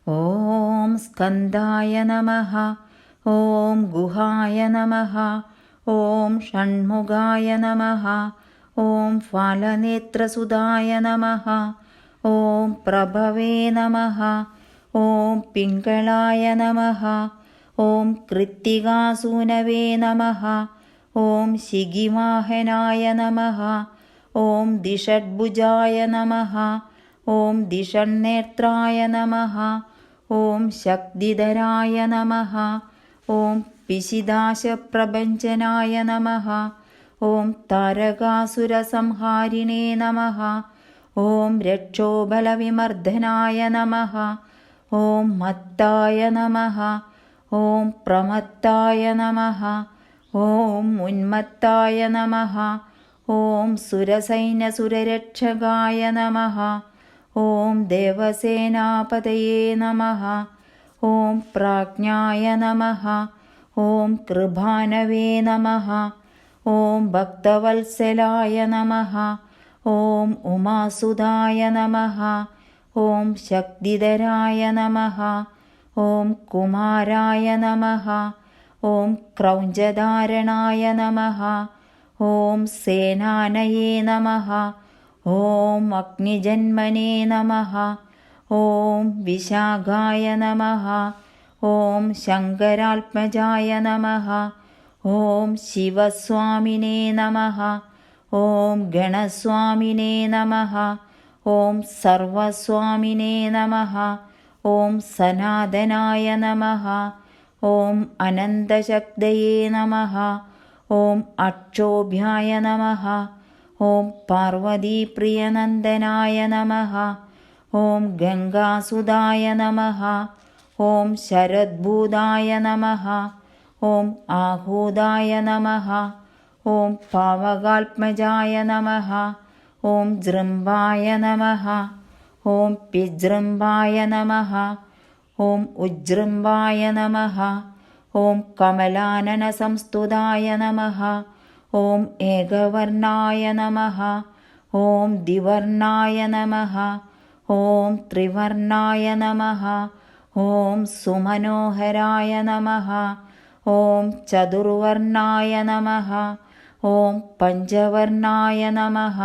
ഓം സ്കന്ധായ നമഃ. ഓം ഗുഹായ നമഃ. ഓം ഷൺമുഖായ നമഃ. ഓം ഫാലനേത്രസുതായ നമഃ. ഓം പ്രഭവേ നമഃ. ഓം പിംഗളായ നമഃ. ഓം കൃത്തികാസൂനവേ നമഃ. ഓം ശിഖിവാഹനായ നമഃ. ഓം ദിഷഡ്ഭുജായ നമഃ. ഓം ദിഷണ്ണേത്രായ നമഃ. ഓം ശക്തിധരായ നമഃ. ഓം പിശിദാശപ്രഭഞ്ജനായ നമഃ. ഓം താരകാസുരസംഹാരിണേ നമഃ. ഓം രക്ഷോബലവിമർദ്ദനായ നമഃ. ഓം മത്തായ നമഃ. ഓം പ്രമത്തായ നമഃ. ഓം ഉന്മത്തായ നമഃ. ഓം സുരസൈന്യസുരരക്ഷകായ നമഃ. ഓം ദേവസേനാപതയേ നമഃ. ഓം പ്രാജ്ഞായ നമഃ. ഓം കൃപാനവേ നമഃ. ഓം ഭക്തവത്സലായ നമഃ. ഓം ഉമാസുതായ നമഃ. ഓം ശക്തിധരായ നമഃ. ഓം കുമാരായ നമഃ. ഓം ക്രൗഞ്ചധാരണായ നമഃ. ഓം സേനാനയേ നമഃ. ഓം അഗ്നിജന്മനേ നമഃ. ഓം വിശാഖായ നമഃ. ഓം ശങ്കരാത്മജായ നമഃ. ഓം ശിവസ്വാമിനേ നമഃ. ഓം ഗണസ്വാമിനേ നമഃ. ഓം സർവസ്വാമിനേ നമഃ. ഓം സനാതനായ നമഃ. ഓം അനന്തശക്തയേ നമഃ. ഓം അക്ഷോഭ്യായ നമഃ. ഓം പാർവതീപ്രിയനന്ദനായ നമഃ. ഓം ഗംഗാസുതായ നമഃ. ഓം ശരദ്ഭൂതായ നമഃ. ഓം ആഹൂതായ നമഃ. ഓം പാവകാത്മജായ നമഃ. ഓം ജൃംഭായ നമഃ. ഓം പിജൃംഭായ നമഃ. ഓം ഉജൃംഭായ നമഃ. ഓം കമലാനനസംസ്തുതായ നമഃ. ഓം ഏകവർണായ നമഃ. ഓം ദ്വിവർണായ നമഃ. ഓം ത്രിവർണായ നമഃ. ഓം സുമനോഹരായ നമഃ. ഓം ചതുർവർണായ നമഃ. ഓം പഞ്ചവർണായ നമഃ.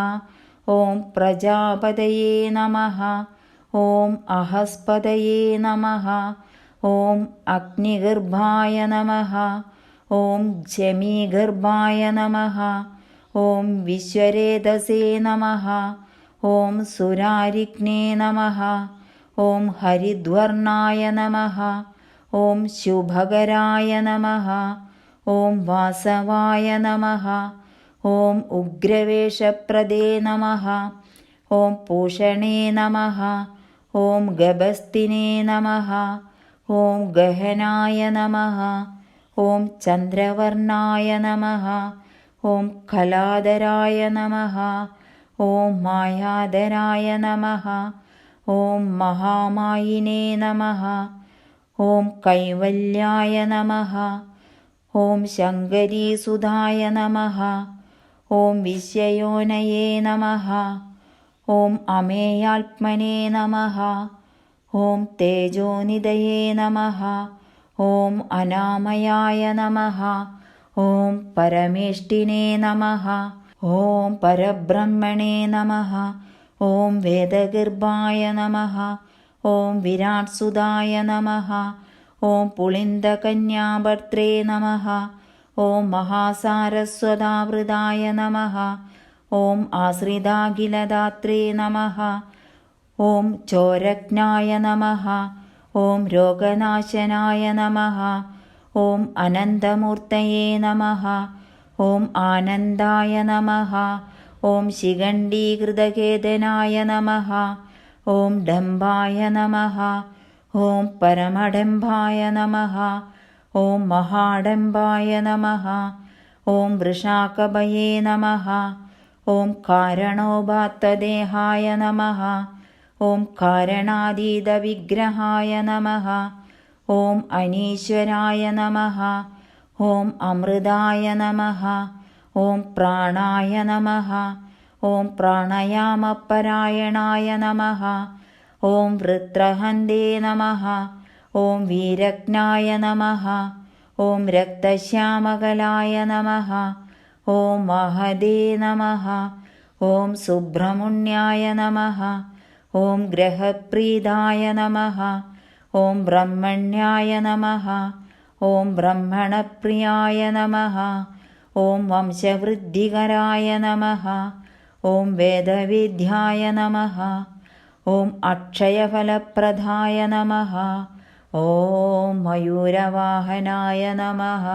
ഓം പ്രജാപതയേ നമഃ. ഓം അഹസ്പതയേ നമഃ. ഓം അഗ്നിഗർഭായ നമഃ. ഓം ശമീഗർഭായ നമഃ. ഓം വിശ്വരേതസേ നമഃ. ഓം സുരാരിഗ്നേ നമഃ. ഓം ഹരിദ്വർണായ നമഃ. ഓം ശുഭകരായ നമഃ. ഓം വാസവായ നമഃ. ഓം ഉഗ്രവേഷപ്രദേ നമഃ. ഓം പൂഷണേ നമഃ. ഓം ഗഭസ്തിനേ നമഃ. ഓം ഗഹനായ നമഃ. ഓം ചന്ദ്രവർണായ നമഃ. ഓം കലാധരായ നമഃ. ഓം മായാധരായ നമഃ. ഓം മഹാമായിനേ നമഃ. ഓം കൈവല്യായ നമഃ. ഓം ശങ്കരീസുതായ നമഃ. ഓം വിശ്വയോനയേ നമഃ. ഓം അമേയാത്മനേ നമഃ. ഓം തേജോനിധയേ നമഃ. ഓം അനാമയായ നമഃ. ഓം പരമേഷ്ഠിനേ നമഃ. ഓം പരബ്രഹ്മണേ നമഃ. ഓം വേദഗർഭായ നമഃ. ഓം വിരാട്സുതായ നമഃ. ഓം പുളിന്ദകന്യാഭർത്രേ നമഃ. ഓം മഹാസാരസ്വതാവൃതായ നമഃ. ഓം ആശ്രിതാഖിലദാത്രേ നമഃ. ഓം ചോരജ്ഞായ നമഃ. ഓം രോഗനാശനായ നമഃ. ഓം അനന്തമൂർത്തയേ നമഃ. ഓം ആനന്ദായ നമഃ. ഓം ശിഖണ്ഡീകൃതകേതനായ നമഃ. ഓം ഡംഭായ നമഃ. ഓം പരമഡംഭായ നമഃ. ഓം മഹാഡംഭായ നമഃ. ഓം വൃഷാകഭയേ നമഃ. ഓം കാരണോപാത്തദേഹായ നമഃ. ഓം കാരണാതീതവിഗ്രഹായ നമഃ. ഓം അനീശ്വരായ നമഃ. ഓം അമൃതായ നമഃ. ഓം പ്രാണായ നമഃ. ഓം പ്രാണയാമപരായണായ നമഃ. ॐ वृत्रहन्ते नमः। ॐ वीरज्ञाय नमः। ॐ रक्तश्यामकलाय नमः। ॐ महदे नमः। ॐ सुब्रह्मण्याय नमः। ॐ ग्रहप्रीदाय नमः। ॐ ब्रह्मण्याय नमः। ॐ ब्रह्मणप्रियाय नमः। ॐ वंशवृद्धिकराय नमः। ॐ वेदविद्याय नमः। ॐ अक्षयफलप्रदाय नमः। ॐ मयूरवाहनाय नमः।